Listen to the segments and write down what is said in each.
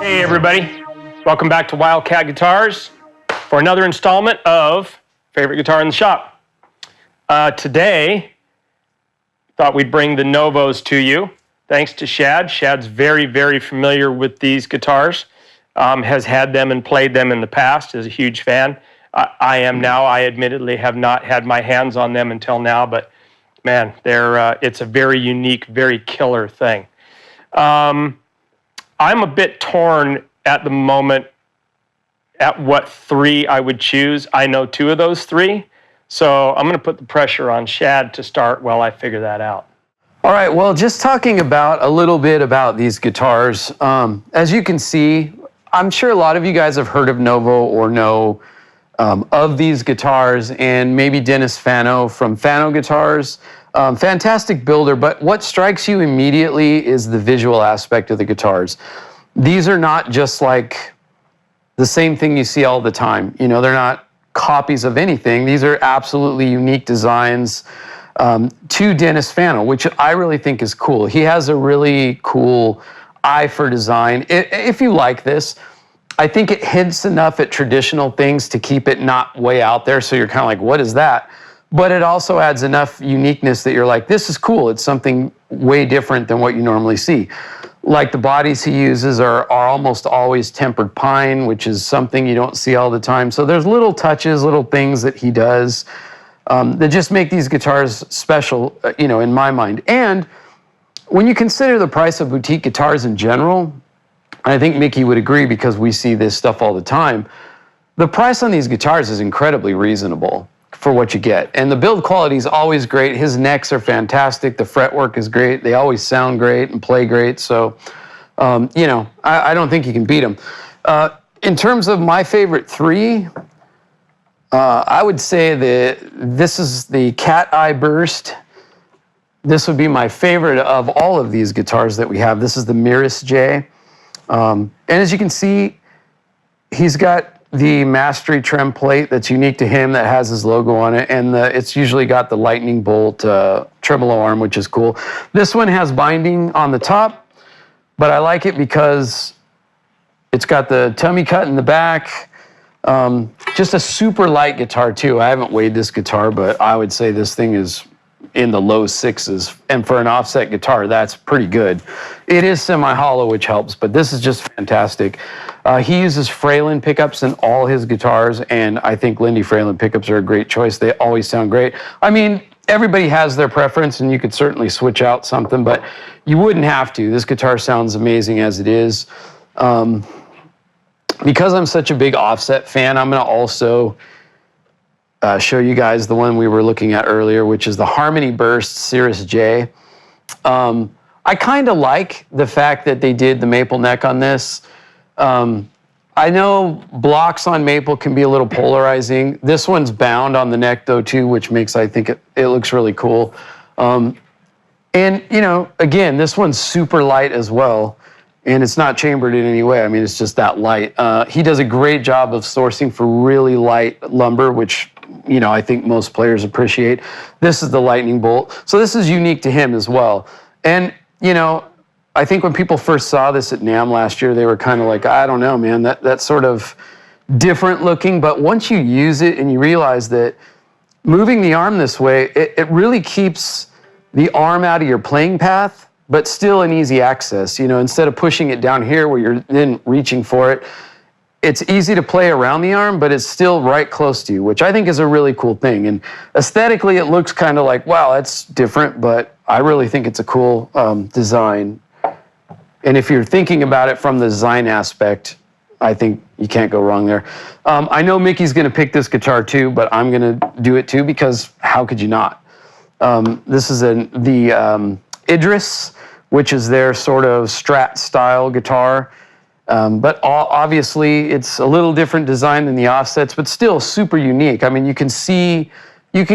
Hey everybody, welcome back to Wildcat Guitars for another installment of Favorite Guitar in the Shop. Today, thought we'd bring the Novos to you. Thanks to Shad. Shad's very, very familiar with these guitars. Has had them and played them in the past, is a huge fan. I am now. I admittedly have not had my hands on them until now, but man, it's a very unique, very killer thing. I'm a bit torn at the moment at what three I would choose. I know two of those three, so I'm going to put the pressure on Shad to start while I figure that out. All right, well, just talking about a little bit about these guitars. As you can see, I'm sure a lot of you guys have heard of Novo or know of these guitars, and maybe Dennis Fano from Fano Guitars. Fantastic builder, but what strikes you immediately is the visual aspect of the guitars. These are not just like the same thing you see all the time. You know, they're not copies of anything. These are absolutely unique designs to Dennis Fano, which I really think is cool. He has a really cool eye for design. If you like this, I think it hints enough at traditional things to keep it not way out there, so you're kind of like, what is that? But it also adds enough uniqueness that you're like, this is cool. It's something way different than what you normally see. Like the bodies he uses are almost always tempered pine, which is something you don't see all the time. So there's little touches, little things that he does that just make these guitars special, you know, in my mind. And when you consider the price of boutique guitars in general, I think Mikki would agree because we see this stuff all the time, the price on these guitars is incredibly reasonable for what you get. And the build quality is always great. His necks are fantastic. The fretwork is great. They always sound great and play great. So, you know, I don't think you can beat them. In terms of my favorite three, I would say that this is the Cat Eye Burst. This would be my favorite of all of these guitars that we have. This is the Miris J. And as you can see, he's got the Mastery trim plate that's unique to him that has his logo on it, and it's usually got the lightning bolt tremolo arm, which is cool. This one has binding on the top, but I like it because it's got the tummy cut in the back. Just a super light guitar too. I haven't weighed this guitar, but I would say this thing is in the low sixes, and for an offset guitar, that's pretty good. It is semi-hollow, which helps, but this is just fantastic. He uses Fralin pickups in all his guitars, and I think Lindy Fralin pickups are a great choice. They always sound great. I mean, everybody has their preference, and you could certainly switch out something, but you wouldn't have to. This guitar sounds amazing as it is. Because I'm such a big offset fan, I'm going to also show you guys the one we were looking at earlier, which is the Harmony Burst Cirrus J. I kind of like the fact that they did the maple neck on this. I know blocks on maple can be a little polarizing. This one's bound on the neck though too, which makes, I think it looks really cool. And you know, again, this one's super light as well, and it's not chambered in any way. I mean, it's just that light. He does a great job of sourcing for really light lumber, which, you know, I think most players appreciate. This is the lightning bolt. So this is unique to him as well. And, you know, I think when people first saw this at NAMM last year, they were kind of like, I don't know, man, that's sort of different looking. But once you use it and you realize that moving the arm this way, it really keeps the arm out of your playing path, but still an easy access. You know, instead of pushing it down here where you're then reaching for it, it's easy to play around the arm, but it's still right close to you, which I think is a really cool thing. And aesthetically, it looks kind of like, wow, that's different, but I really think it's a cool design. And if you're thinking about it from the design aspect, I think you can't go wrong there. I know Mikki's going to pick this guitar too, but I'm going to do it too because how could you not? This is the Idris, which is their sort of Strat style guitar. But obviously it's a little different design than the offsets, but still super unique. I mean, you can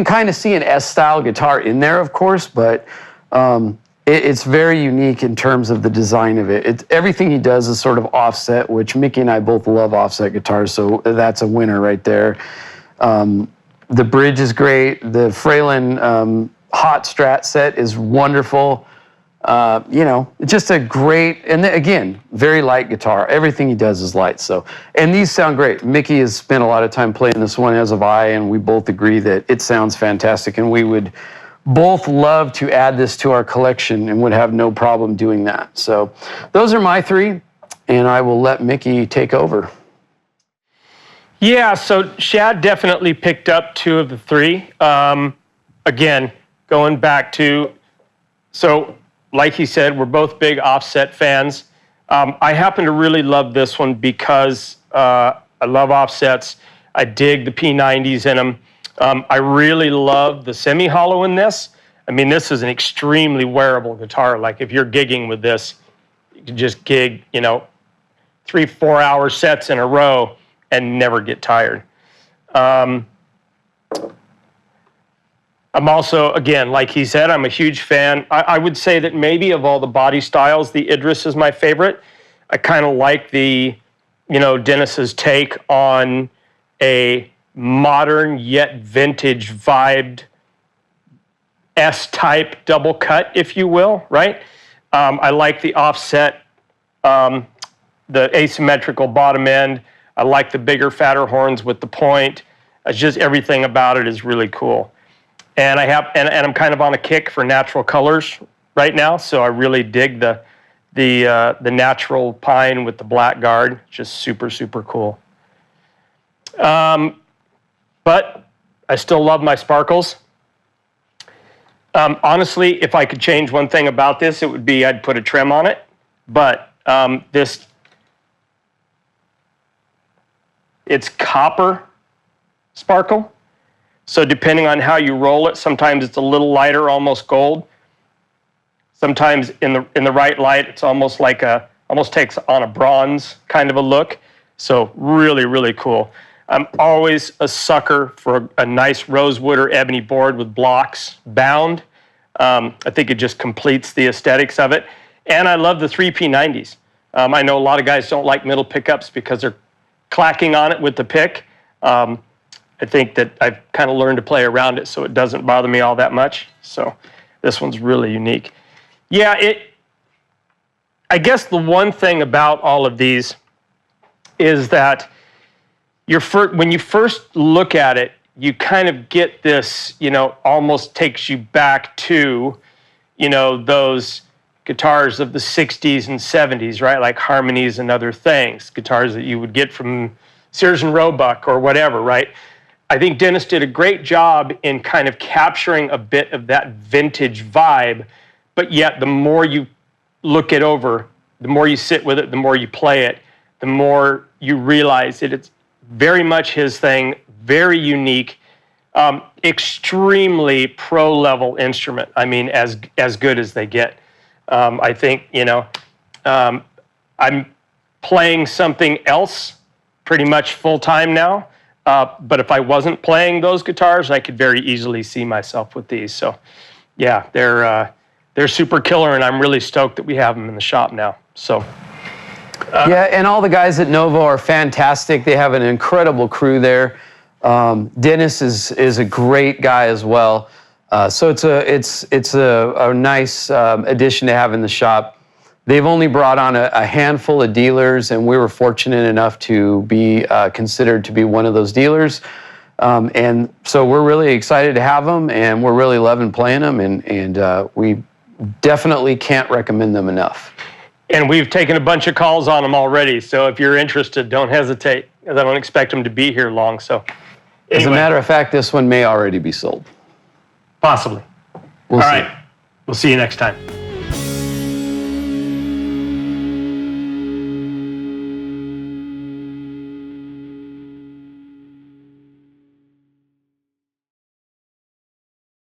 kind of see an S-style guitar in there, of course, but it's very unique in terms of the design of it. Everything he does is sort of offset, which Mikki and I both love offset guitars, so that's a winner right there. The bridge is great. The Fralin Hot Strat set is wonderful. You know, just a great, and again, very light guitar. Everything he does is light. So, and these sound great. Mickey has spent a lot of time playing this one, as have I, and we both agree that it sounds fantastic. And we would both love to add this to our collection and would have no problem doing that. So, those are my three, and I will let Mickey take over. Yeah, so Shad definitely picked up two of the three. Again, going back to, so like he said, we're both big Offset fans. I happen to really love this one because I love offsets. I dig the P90s in them. I really love the semi-hollow in this. I mean, this is an extremely wearable guitar. Like if you're gigging with this, you can just gig, you know, 3-4 hour sets in a row and never get tired. I'm also, again, like he said, I'm a huge fan. I would say that maybe of all the body styles, the Idris is my favorite. I kind of like the, you know, Dennis's take on a modern yet vintage vibed S-type double cut, if you will, right? I like the offset, the asymmetrical bottom end. I like the bigger, fatter horns with the point. It's just everything about it is really cool. And I'm kind of on a kick for natural colors right now, so I really dig the natural pine with the black guard. Just super, super cool. But I still love my sparkles. Honestly, if I could change one thing about this, it would be I'd put a trim on it. But it's copper sparkle. So depending on how you roll it, sometimes it's a little lighter, almost gold. Sometimes in the right light, it's almost like almost takes on a bronze kind of a look. So really, really cool. I'm always a sucker for a nice rosewood or ebony board with blocks bound. I think it just completes the aesthetics of it. And I love the 3 P90s. I know a lot of guys don't like middle pickups because they're clacking on it with the pick. I think that I've kind of learned to play around it so it doesn't bother me all that much. So this one's really unique. Yeah, I guess the one thing about all of these is that when you first look at it, you kind of get this, you know, almost takes you back to, you know, those guitars of the 60s and 70s, right? Like Harmonies and other things, guitars that you would get from Sears and Roebuck or whatever, right? I think Dennis did a great job in kind of capturing a bit of that vintage vibe, but yet the more you look it over, the more you sit with it, the more you play it, the more you realize that it's very much his thing, very unique, extremely pro-level instrument. I mean, as good as they get. I think, you know, I'm playing something else pretty much full-time now. But if I wasn't playing those guitars, I could very easily see myself with these. So, yeah, they're super killer, and I'm really stoked that we have them in the shop now. So, yeah, and all the guys at Novo are fantastic. They have an incredible crew there. Dennis is a great guy as well. So it's a nice addition to have in the shop. They've only brought on a handful of dealers, and we were fortunate enough to be considered to be one of those dealers. And so we're really excited to have them, and we're really loving playing them, and we definitely can't recommend them enough. And we've taken a bunch of calls on them already, so if you're interested, don't hesitate, because I don't expect them to be here long. So, anyway. As a matter of fact, this one may already be sold. Possibly. We'll see. All right. We'll see you next time.